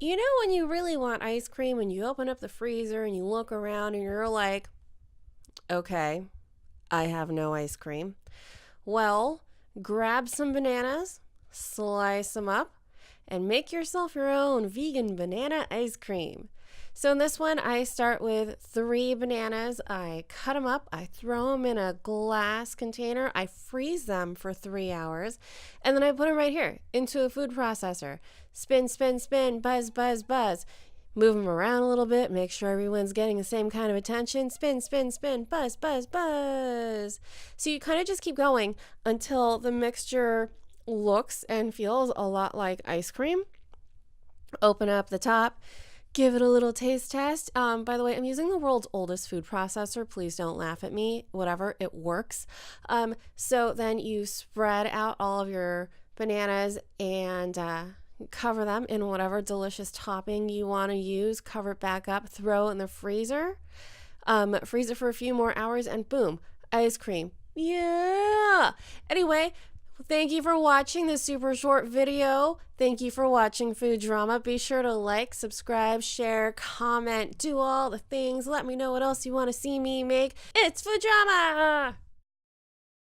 You know when you really want ice cream and you open up the freezer and you look around and you're like, okay, I have no ice cream. Well, grab some bananas, slice them up, and make yourself your own vegan banana ice cream. So in this one, I start with 3 bananas. I cut them up. I throw them in a glass container. I freeze them for 3 hours. And then I put them right here into a food processor. Spin, spin, spin, buzz, buzz, buzz. Move them around a little bit. Make sure everyone's getting the same kind of attention. Spin, spin, spin, buzz, buzz, buzz. So you kind of just keep going until the mixture looks and feels a lot like ice cream. Open up the top. Give it a little taste test. By the way, I'm using the world's oldest food processor. Please don't laugh at me. Whatever, it works. So then you spread out all of your bananas and cover them in whatever delicious topping you want to use. Cover it back up. Throw it in the freezer. Freeze it for a few more hours, and boom, ice cream. Yeah. Anyway, thank you for watching this super short video. Thank you for watching FooDramma. Be sure to like, subscribe, share, comment, do all the things. Let me know what else you want to see me make. It's FooDramma!